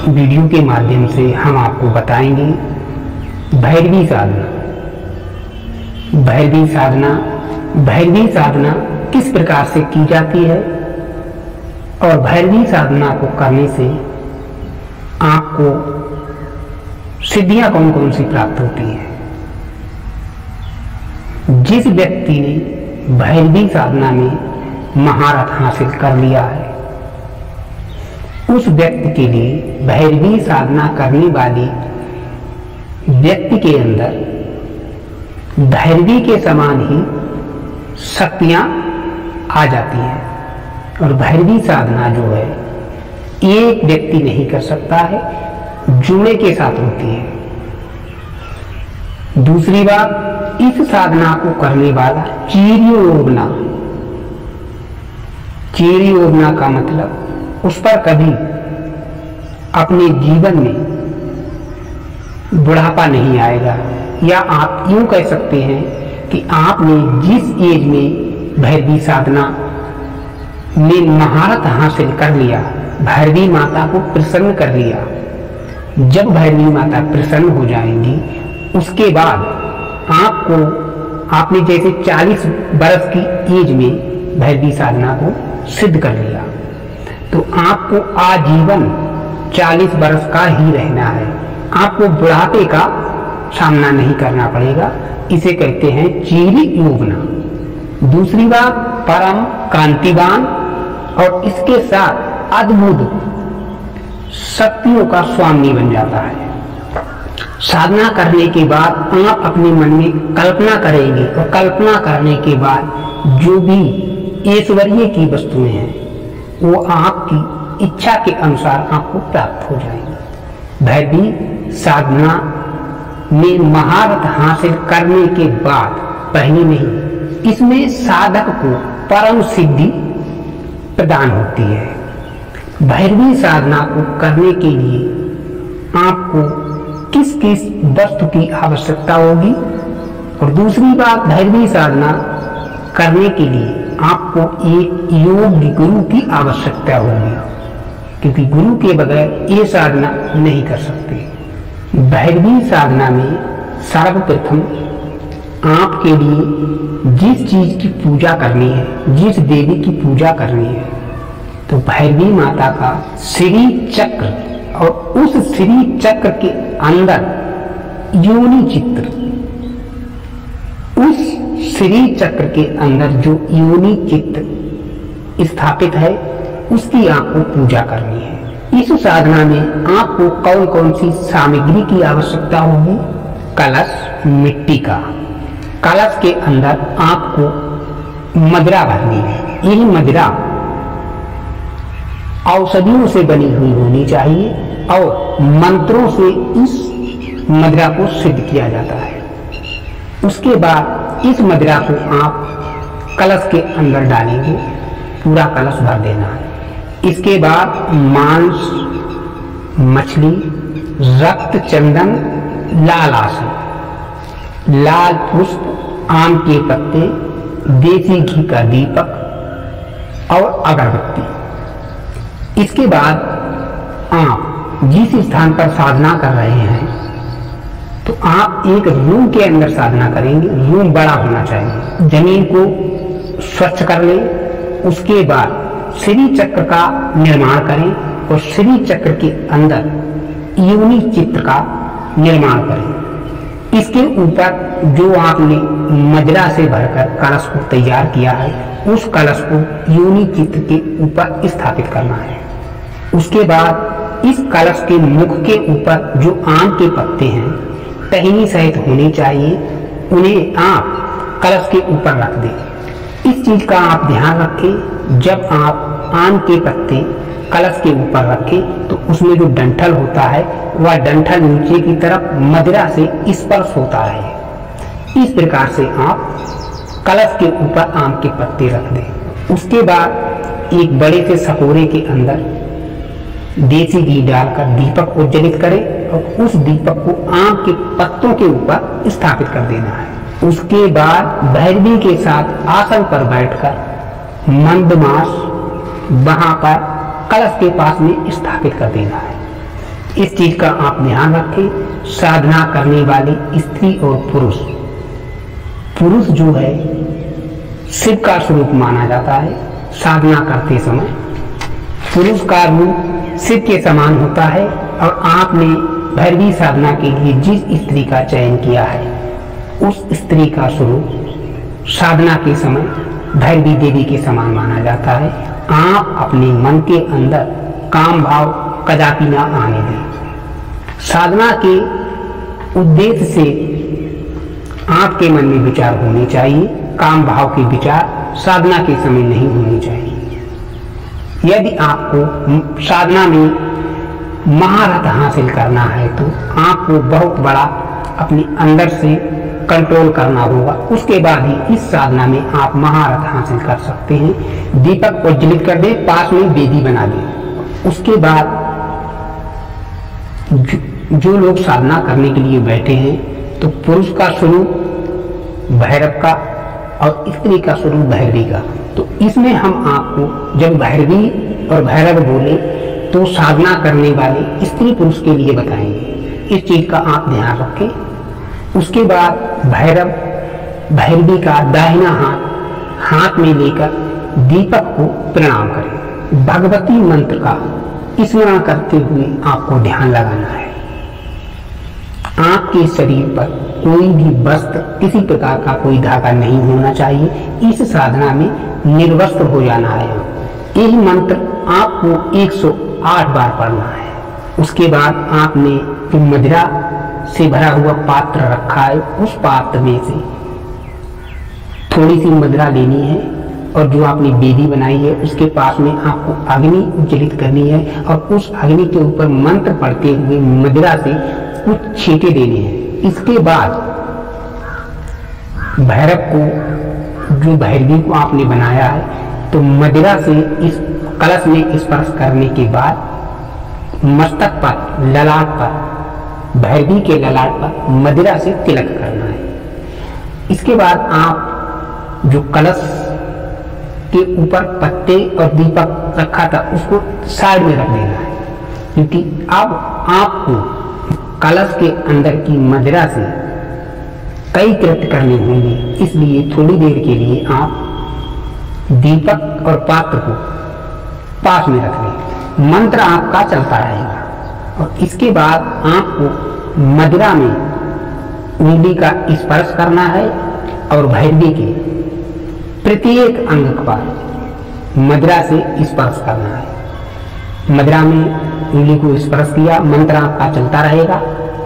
Video के माध्यम से हम आपको बताएंगे भैरवी साधना। भैरवी साधना किस प्रकार से की जाती है और भैरवी साधना को करने से आपको सिद्धियां कौन कौन सी प्राप्त होती हैं। जिस व्यक्ति ने भैरवी साधना में महारत हासिल कर लिया है, उस व्यक्ति के लिए भैरवी साधना करने वाले व्यक्ति के अंदर भैरवी के समान ही शक्तियां आ जाती हैं। और भैरवी साधना जो है एक व्यक्ति नहीं कर सकता है, जुड़े के साथ होती है। दूसरी बात, इस साधना को करने वाला चीरी ओढ़ना का मतलब उस पर कभी अपने जीवन में बुढ़ापा नहीं आएगा, या आप यूं कह सकते हैं कि आपने जिस एज में भैरवी साधना में महारत हासिल कर लिया, भैरवी माता को प्रसन्न कर लिया, जब भैरवी माता प्रसन्न हो जाएंगी उसके बाद आपने जैसे 40 बरस की एज में भैरवी साधना को सिद्ध कर लिया, तो आपको आजीवन 40 बरस का ही रहना है, आपको बुढ़ापे का सामना नहीं करना पड़ेगा। इसे कहते हैं चीरी योगना। दूसरी बात, परम कांतिवान और इसके साथ अद्भुत शक्तियों का स्वामी बन जाता है। साधना करने के बाद आप अपने मन में कल्पना करेंगे और कल्पना करने के बाद जो भी ऐश्वर्य की वस्तुएं हैं वो आपकी इच्छा के अनुसार आपको प्राप्त हो जाएंगी। भैरवी साधना में महारत हासिल करने के बाद, पहले नहीं, इसमें साधक को परम सिद्धि प्रदान होती है। भैरवी साधना को करने के लिए आपको किस किस वस्तु की आवश्यकता होगी, और दूसरी बात, भैरवी साधना करने के लिए आपको एक योग्य गुरु की आवश्यकता होगी, क्योंकि गुरु के बगैर ये साधना नहीं कर सकते। भैरवी साधना में सर्वप्रथम आपके लिए जिस चीज की पूजा करनी है, जिस देवी की पूजा करनी है, तो भैरवी माता का श्री चक्र और उस श्री चक्र के अंदर योनि चित्र, उस श्री चक्र के अंदर जो योनि चित्र स्थापित है उसकी आपको पूजा करनी है। इस साधना में आपको कौन कौन सी सामग्री की आवश्यकता होगी। कलश मिट्टी का, कलश के अंदर आपको मदिरा भरनी है। यह मदिरा औषधियों से बनी हुई होनी चाहिए और मंत्रों से इस मदिरा को सिद्ध किया जाता है। उसके बाद इस मदिरा को आप कलश के अंदर डालेंगे, पूरा कलश भर देना है। इसके बाद मांस, मछली, रक्त चंदन, लाल आसन, लाल पुष्प, आम के पत्ते, देसी घी का दीपक और अगरबत्ती। इसके बाद आप जिस स्थान पर साधना कर रहे हैं तो आप एक रूम के अंदर साधना करेंगे। रूम बड़ा होना चाहिए। जमीन को स्वच्छ कर लें। उसके बाद श्री चक्र का निर्माण करें और श्री चक्र के अंदर योनि चित्र का निर्माण करें। इसके ऊपर जो आपने मदिरा से भरकर कलश को तैयार किया है, उस कलश को योनि चित्र के ऊपर स्थापित करना है। उसके बाद इस कलश के मुख के ऊपर जो आम के पत्ते हैं टहनी सहित होने चाहिए, उन्हें आप कलश के ऊपर रख दें। इस चीज का आप ध्यान रखें, जब आप आम के पत्ते कलश के ऊपर रखें तो उसमें जो डंठल होता है वह डंठल नीचे की तरफ मदिरा से स्पर्श होता है। इस प्रकार से आप कलश के ऊपर आम के पत्ते रख दें। उसके बाद एक बड़े से सकोरे के अंदर देसी घी डालकर दीपक उज्जवलित करें और उस दीपक को आम के पत्तों के ऊपर स्थापित कर देना है। उसके बाद भैरवी के साथ आसन पर बैठकर मंदमास वहां पर कलश के पास में स्थापित कर देना है। इस चीज का आप ध्यान रखें। साधना करने वाले स्त्री और पुरुष जो है शिव का स्वरूप माना जाता है। साधना करते समय पुरुष का रूप शिव के समान होता है और आपने भैरवी साधना के लिए जिस स्त्री का चयन किया है उस स्त्री का स्वरूप साधना के समय भैरवी देवी के समान माना जाता है। आप अपने मन के अंदर काम भाव कदापि ना आने दें। साधना के उद्देश्य से आपके मन में विचार होने चाहिए, काम भाव के विचार साधना के समय नहीं होने चाहिए। यदि आपको साधना में महारत हासिल करना है तो आपको बहुत बड़ा अपने अंदर से कंट्रोल करना होगा, उसके बाद ही इस साधना में आप महारत हासिल कर सकते हैं। दीपक प्रज्वलित कर दें, पास में वेदी बना दें। उसके बाद जो लोग साधना करने के लिए बैठे हैं तो पुरुष का स्वरूप भैरव का और स्त्री का स्वरूप भैरवी का, तो इसमें हम आपको जब भैरवी और भैरव बोले तो साधना करने वाले स्त्री पुरुष के लिए बताएंगे। इस चीज का आप ध्यान रखें। उसके बाद भैरव भैरवी का दाहिना हाथ में लेकर दीपक को प्रणाम करें। भगवती मंत्र का स्मरण करते हुए आपको ध्यान लगाना है। आपके शरीर पर कोई भी वस्त्र, किसी प्रकार का कोई धागा नहीं होना चाहिए। इस साधना में निर्वस्त्र हो जाना है। यही मंत्र आपको 108 बार पढ़ना है। उसके बाद आपने जो मदिरा से भरा हुआ पात्र रखा है उस पात्र में से थोड़ी सी मदिरा लेनी है और जो आपने वेदी बनाई है उसके पास में आपको अग्नि उज्जवलित करनी है और उस अग्नि के ऊपर मंत्र पढ़ते हुए मदिरा से कुछ छींटे देने हैं। इसके बाद भैरव को, जो भैरवी को आपने बनाया है, तो मदिरा से इस कलश में स्पर्श करने के बाद मस्तक पर, ललाट पर, भैरवी के ललाट पर मदिरा से तिलक करना है। इसके बाद आप जो कलश के ऊपर पत्ते और दीपक रखा था उसको साइड में रख देना है, क्योंकि अब आपको कलश के अंदर की मदिरा से कई कृत्य करने होंगे। इसलिए थोड़ी देर के लिए आप दीपक और पात्र को पास में रख दें। मंत्र आपका चलता रहेगा और इसके बाद आपको मदिरा में उंगली का स्पर्श करना है और भैरवी के प्रत्येक अंग पर मदिरा से स्पर्श करना है। मदिरा में उंगली को स्पर्श किया, मंत्र आपका चलता रहेगा।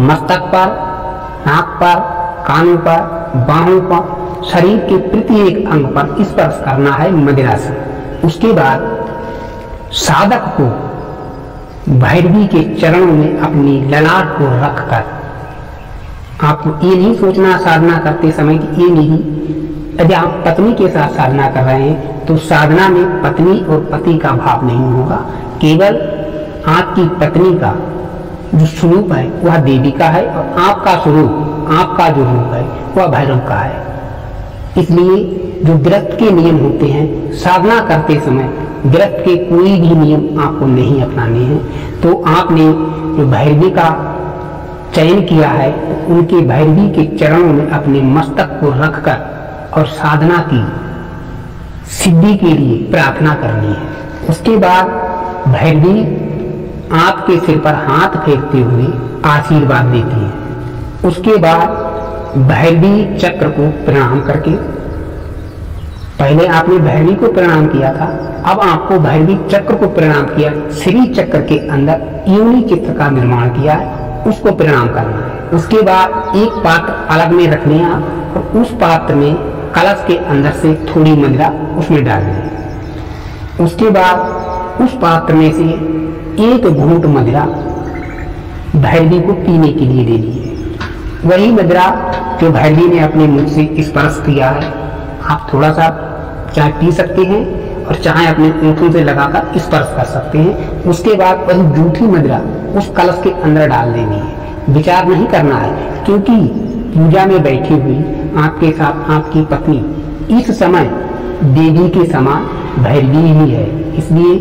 मस्तक पर, नाक पर, कानों पर, बाहों पर, शरीर के प्रत्येक अंग पर स्पर्श करना है मदिरा से। उसके बाद साधक को भैरवी के चरणों में अपनी ललाट को रखकर, आपको ये नहीं सोचना साधना करते समय कि ये मेरी, यदि आप पत्नी के साथ साधना कर रहे हैं तो साधना में पत्नी और पति का भाव नहीं होगा, केवल आपकी पत्नी का जो स्वरूप है वह देवी का है और आपका स्वरूप, आपका जो रूप है वह भैरव का है। इसलिए जो व्रत के नियम होते हैं, साधना करते समय व्रत के कोई भी नियम आपको नहीं अपनाने हैं। तो आपने जो भैरवी का चयन किया है उनके भैरवी के चरणों में अपने मस्तक को रखकर और साधना की सिद्धि के लिए प्रार्थना करनी है। उसके बाद भैरवी आपके सिर पर हाथ फेरते हुए आशीर्वाद देती है। उसके बाद भैरवी चक्र को प्रणाम करके, पहले आपने भैरवी को प्रणाम किया था, अब आपको भैरवी चक्र को प्रणाम किया, श्री चक्र के अंदर योनि चित्र का निर्माण किया है, उसको प्रणाम करना है। उसके बाद एक पात्र अलग में रखने आप और उस पात्र में कलश के अंदर से थोड़ी मदिरा उसमें डाल दें। उसके बाद उस पात्र में से एक घूंट मदिरा भैरवी को पीने के लिए देनी है। वही मदिरा जो भैरवी ने अपने मुख से स्पर्श किया है, आप थोड़ा सा चाहे पी सकते हैं और चाहे अपने ऊँटों से लगाकर स्पर्श कर सकते हैं। उसके बाद वही जूठी मदिरा उस कलश के अंदर डाल देनी है। विचार नहीं करना है, क्योंकि पूजा में बैठी हुई आपके साथ आपकी पत्नी इस समय देवी के समान भैरवी ही है, इसलिए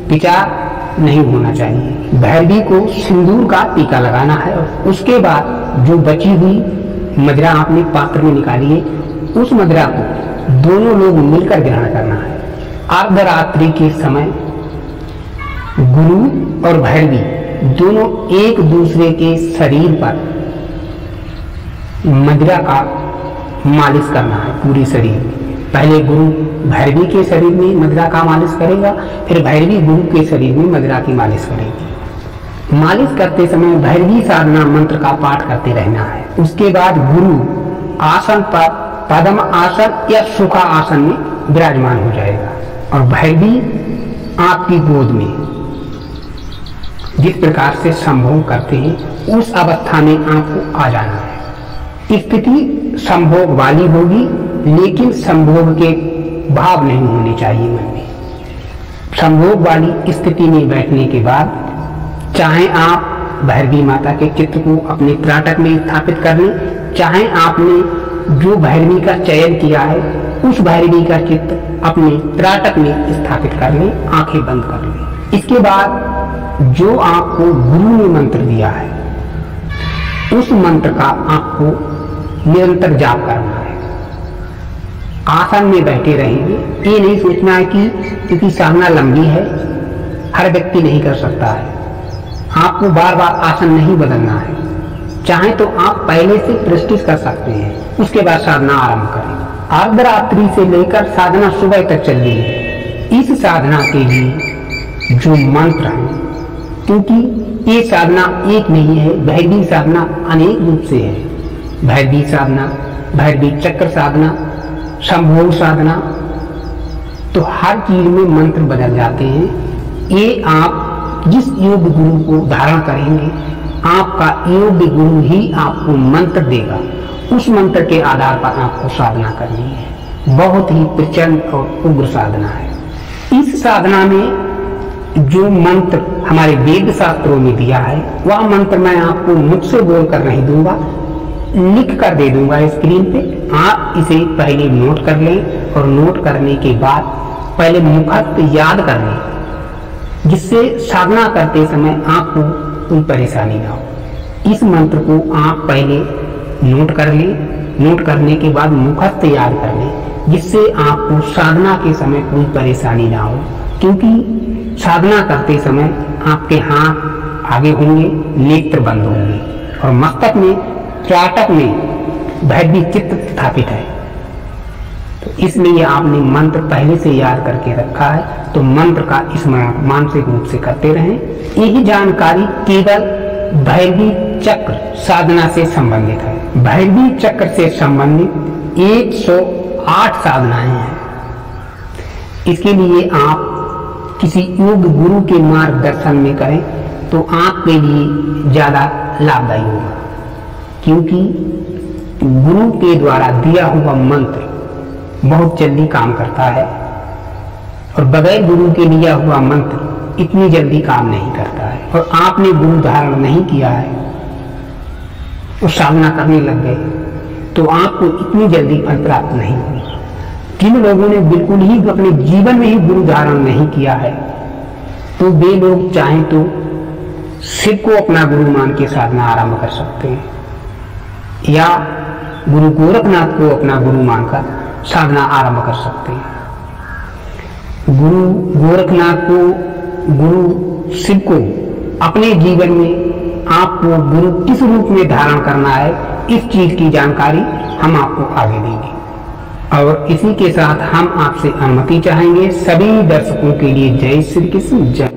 विचार नहीं होना चाहिए। भैरवी को सिंदूर का टीका लगाना है और उसके बाद जो बची हुई मदिरा आपने पात्र में निकाली है उस मदिरा को दोनों लोग मिलकर ग्रहण करना है। अर्धरात्रि के समय गुरु और भैरवी दोनों एक दूसरे के शरीर पर मदिरा का मालिश करना है, पूरे शरीर में। पहले गुरु भैरवी के शरीर में मदिरा का मालिश करेगा, फिर भैरवी गुरु के शरीर में मदिरा की मालिश करेगी। मालिश करते समय भैरवी साधना मंत्र का पाठ करते रहना है। उसके बाद गुरु आसन पर पद्म आसन या सुखा आसन में विराजमान हो जाएगा और भैरवी आपकी गोद में जिस प्रकार से संभोग करते हैं उस अवस्था में आपको आ जाना है। स्थिति संभोग वाली होगी, लेकिन संभोग के भाव नहीं होने चाहिए मन में। संभोग वाली स्थिति में बैठने के बाद चाहे आप भैरवी माता के चित्र को अपने त्राटक में स्थापित कर लें, चाहे आपने जो भैरवी का चयन किया है उस भैरवी का चित्र अपने त्राटक में स्थापित कर लें, आंखें बंद कर लें। इसके बाद जो आपको गुरु ने मंत्र दिया है उस मंत्र का आपको निरंतर जाप करना है। आसन में बैठे रहेंगे, ये नहीं सोचना है कि क्योंकि साधना लंबी है हर व्यक्ति नहीं कर सकता है, आपको बार बार आसन नहीं बदलना है। चाहे तो आप पहले से प्रैक्टिस कर सकते हैं, उसके बाद साधना आरंभ करें। अर्धरात्रि से लेकर साधना सुबह तक चल रही है। इस साधना के लिए जो मंत्र है, क्योंकि ये साधना एक नहीं है, भैरवी साधना अनेक रूप से है। भैरवी साधना, भैरवी चक्र साधना, संभोग साधना, तो हर चीज में मंत्र बदल जाते हैं। ये आप जिस योग गुरु को धारण करेंगे, आपका योग गुरु ही आपको मंत्र देगा। उस मंत्र के आधार पर आपको साधना करनी है। बहुत ही प्रचंड और उग्र साधना है। इस साधना में जो मंत्र हमारे वेद शास्त्रों में दिया है वह मंत्र मैं आपको मुझसे बोलकर नहीं दूंगा, लिख कर दे दूंगा स्क्रीन पे। आप इसे पहले नोट कर लें और नोट करने के बाद पहले मुखस्त याद कर लें, जिससे साधना करते समय आपको कोई परेशानी ना हो। इस मंत्र को आप पहले नोट कर लें, नोट करने के बाद मुखस्त याद कर लें, जिससे आपको साधना के समय कोई परेशानी ना हो। क्योंकि साधना करते समय आपके हाथ आगे होंगे, नेत्र बंद होंगे और मस्तक में त्राटक में भैरवी चित्र स्थापित है। तो इसलिए आपने मंत्र पहले से याद करके रखा है, तो मंत्र का स्मरण मानसिक रूप से करते रहें। यही जानकारी केवल भैरवी चक्र साधना से संबंधित है। भैरवी चक्र से संबंधित 108 साधनाएं हैं। इसके लिए आप किसी योग गुरु के मार्गदर्शन में करें तो आपके लिए ज्यादा लाभदायी होगा, क्योंकि गुरु के द्वारा दिया हुआ मंत्र बहुत जल्दी काम करता है और बगैर गुरु के दिया हुआ मंत्र इतनी जल्दी काम नहीं करता है। और आपने गुरु धारण नहीं किया है और साधना करने लग गए तो आपको इतनी जल्दी फल प्राप्त नहीं होगा। जिन लोगों ने बिल्कुल ही अपने जीवन में ही गुरु धारण नहीं किया है, तो वे लोग चाहें तो शिव को अपना गुरु मान के साधना आरंभ कर सकते हैं, या गुरु गोरखनाथ को अपना गुरु मानकर साधना आरंभ कर सकते हैं। गुरु गोरखनाथ को, गुरु शिव को अपने जीवन में आपको गुरु किस रूप में धारण करना है, इस चीज की जानकारी हम आपको आगे देंगे। और इसी के साथ हम आपसे अनुमति चाहेंगे। सभी दर्शकों के लिए जय श्री कृष्ण, जय।